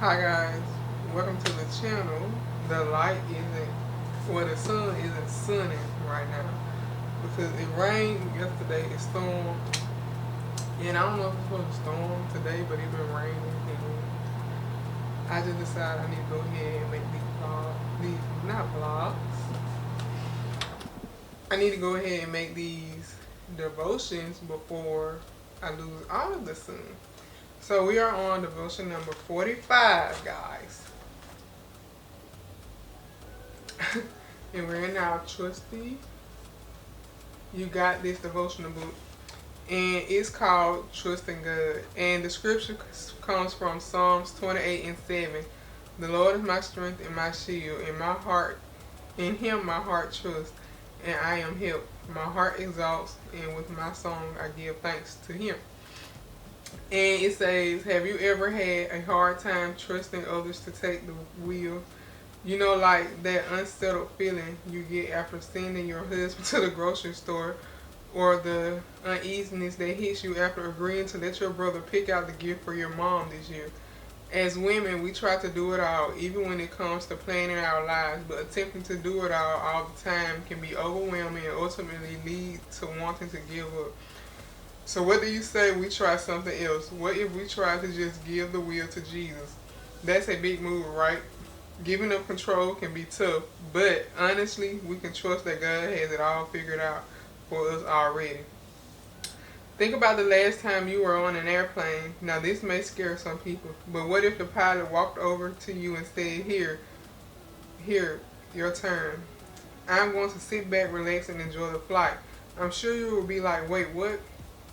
Hi guys, welcome to the channel. The light isn't, well, the sun isn't sunning right now because it rained yesterday. It stormed, and I don't know if it's supposed to storm today, but it's been raining. And I just decided I need to go ahead and make these not vlogs. I need to go ahead and make these devotions before I lose all of the sun. So we are on devotion number 45, guys. And we're in our trusty. You got this devotional book, and it's called Trusting God. And the scripture comes from Psalms 28:7. The Lord is my strength and my shield, and my heart, in Him my heart trusts, and I am helped. My heart exalts, and with my song I give thanks to Him. And it says, have you ever had a hard time trusting others to take the wheel? You know, like that unsettled feeling you get after sending your husband to the grocery store, or the uneasiness that hits you after agreeing to let your brother pick out the gift for your mom this year. As women, we try to do it all, even when it comes to planning our lives, but attempting to do it all the time can be overwhelming and ultimately lead to wanting to give up. So what do you say we try something else? What if we try to just give the will to Jesus? That's a big move, right? Giving up control can be tough, but honestly, we can trust that God has it all figured out for us already. Think about the last time you were on an airplane. Now, this may scare some people, but what if the pilot walked over to you and said, here, your turn. I'm going to sit back, relax, and enjoy the flight. I'm sure you will be like, wait, what?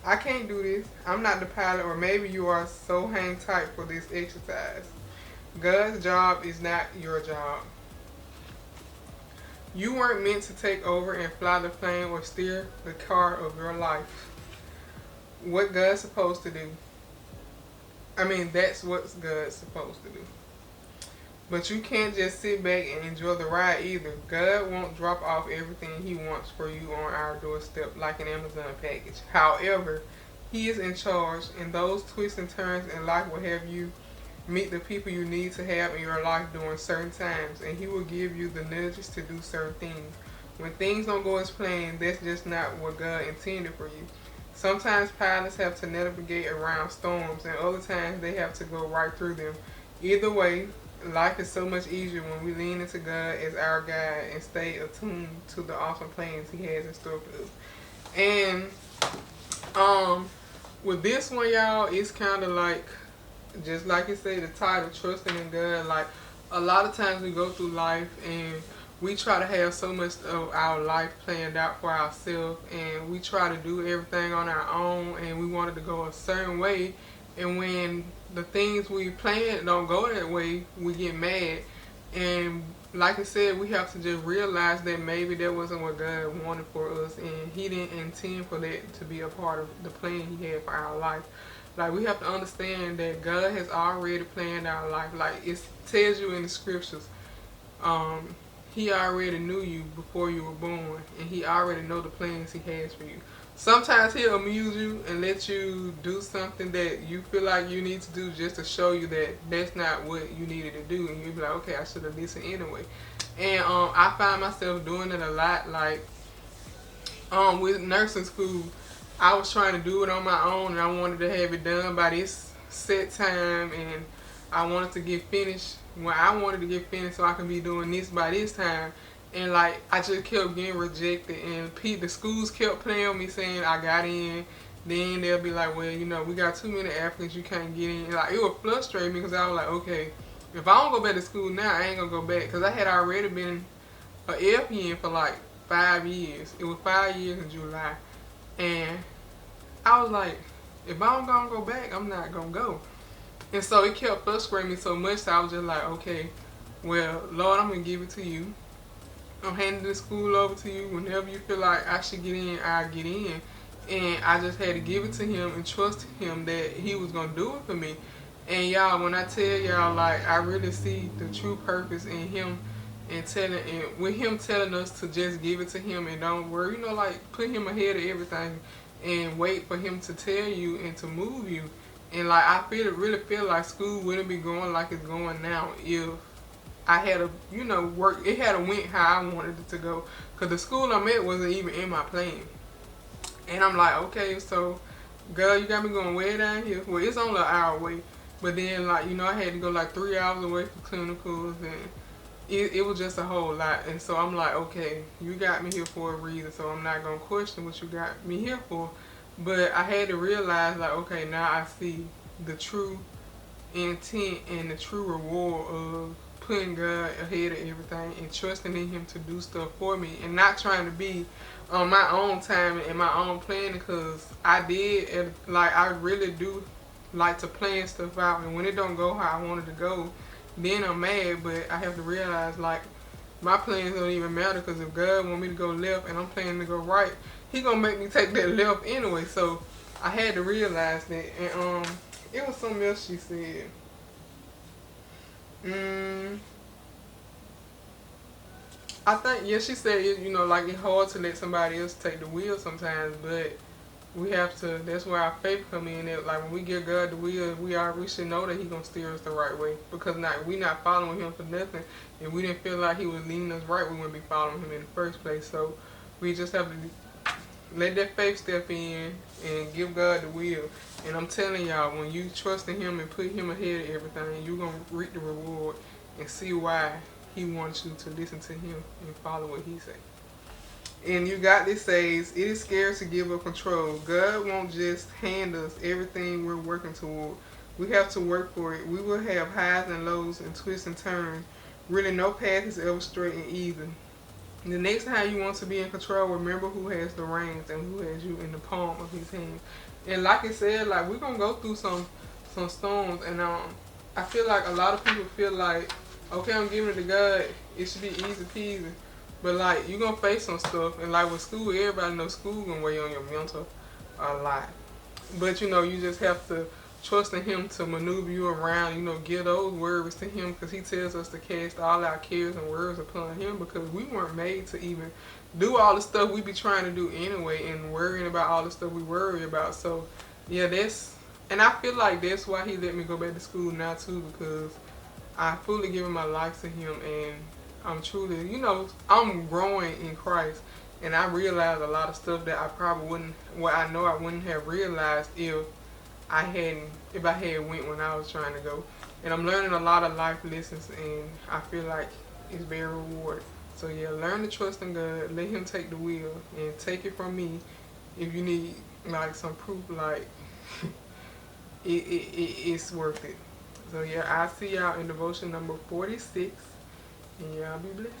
I can't do this. I'm not the pilot, or maybe you are, so hang tight for this exercise. God's job is not your job. You weren't meant to take over and fly the plane or steer the car of your life. What God's supposed to do. That's what God's supposed to do. But you can't just sit back and enjoy the ride either. God won't drop off everything He wants for you on our doorstep like an Amazon package. However, He is in charge, and those twists and turns in life will have you meet the people you need to have in your life during certain times, and He will give you the nudges to do certain things. When things don't go as planned, that's just not what God intended for you. Sometimes pilots have to navigate around storms, and other times they have to go right through them. Either way, life is so much easier when we lean into God as our guide and stay attuned to the awesome plans He has in store for us. And with this one, y'all, it's kind of like, just like it said, the title, Trusting in God. Like, a lot of times we go through life and we try to have so much of our life planned out for ourselves, and we try to do everything on our own, and we want it to go a certain way. And when the things we plan don't go that way, we get mad. And like I said, we have to just realize that maybe that wasn't what God wanted for us, and He didn't intend for that to be a part of the plan He had for our life. Like, we have to understand that God has already planned our life. Like, it tells you in the scriptures, He already knew you before you were born, and He already know the plans He has for you. Sometimes He'll amuse you and let you do something that you feel like you need to do just to show you that that's not what you needed to do, and you'll be like, okay, I should have listened anyway. And I find myself doing it a lot. Like, with nursing school, I was trying to do it on my own, and I wanted to have it done by this set time, and I wanted to get finished when I wanted to get finished so I can be doing this by this time. And like, I just kept getting rejected, and the schools kept playing with me saying I got in. Then they'll be like, well, we got too many applicants, you can't get in. And like, it would frustrate me because I was like, okay, if I don't go back to school now, I ain't gonna go back, because I had already been an LPN for like 5 years. It was 5 years in July, and I was like, if I don't gonna go back, I'm not gonna go. And so it kept frustrating me so much, so I was just like, okay, well, Lord, I'm gonna give it to you. I'm handing the school over to you. Whenever you feel like I should get in, I'll get in. And I just had to give it to Him and trust Him that He was going to do it for me. And y'all, when I tell y'all, like, I really see the true purpose in Him, and with Him telling us to just give it to Him and don't worry, like, put Him ahead of everything and wait for Him to tell you and to move you. And like I really feel like school wouldn't be going like it's going now if I had a, work. It had a went how I wanted it to go. Cause the school I'm at wasn't even in my plan. And I'm like, okay, so girl, you got me going way down here. Well, it's only an hour away, but then like I had to go like 3 hours away for clinicals, and it was just a whole lot. And so I'm like, okay, you got me here for a reason, so I'm not gonna question what you got me here for. But I had to realize like, okay, now I see the true intent and the true reward of putting God ahead of everything and trusting in Him to do stuff for me, and not trying to be on my own time and my own planning. Because I did, and like I really do like to plan stuff out, and when it don't go how I wanted to go, then I'm mad. But I have to realize like my plans don't even matter, because if God want me to go left and I'm planning to go right, He gonna make me take that left anyway. So I had to realize that. And it was something else she said. Mm, I think, yeah, she said, like it's hard to let somebody else take the wheel sometimes, but we have to. That's where our faith come in. That like when we give God the wheel, we should know that He gonna steer us the right way, because we not following Him for nothing. If we didn't feel like He was leading us right, we wouldn't be following Him in the first place. So we just have to let that faith step in and give God the will. And I'm telling y'all, when you trust in Him and put Him ahead of everything, you're going to reap the reward and see why He wants you to listen to Him and follow what He says. And you got this says, it is scary to give up control. God won't just hand us everything we're working toward. We have to work for it. We will have highs and lows and twists and turns. Really, no path is ever straight and even. The next time you want to be in control, remember who has the reins and who has you in the palm of His hand. And like I said, like we're gonna go through some storms, and I feel like a lot of people feel like, okay, I'm giving it to God, it should be easy peasy. But like you're gonna face some stuff, and like with school, everybody knows school gonna weigh on your mental a lot. But you just have to trust in Him to maneuver you around. Give those words to Him, because He tells us to cast all our cares and worries upon Him, because we weren't made to even do all the stuff we be trying to do anyway, and worrying about all the stuff we worry about. So yeah, and I feel like that's why He let me go back to school now too, because I fully given my life to Him, and I'm truly, I'm growing in Christ. And I realized a lot of stuff that I probably wouldn't, well, I know I wouldn't have realized if I had went when I was trying to go. And I'm learning a lot of life lessons, and I feel like it's very rewarding. So yeah, learn to trust in God, let Him take the wheel, and take it from me if you need like some proof, like it's worth it. So yeah, I'll see y'all in devotion number 46, and y'all be blessed.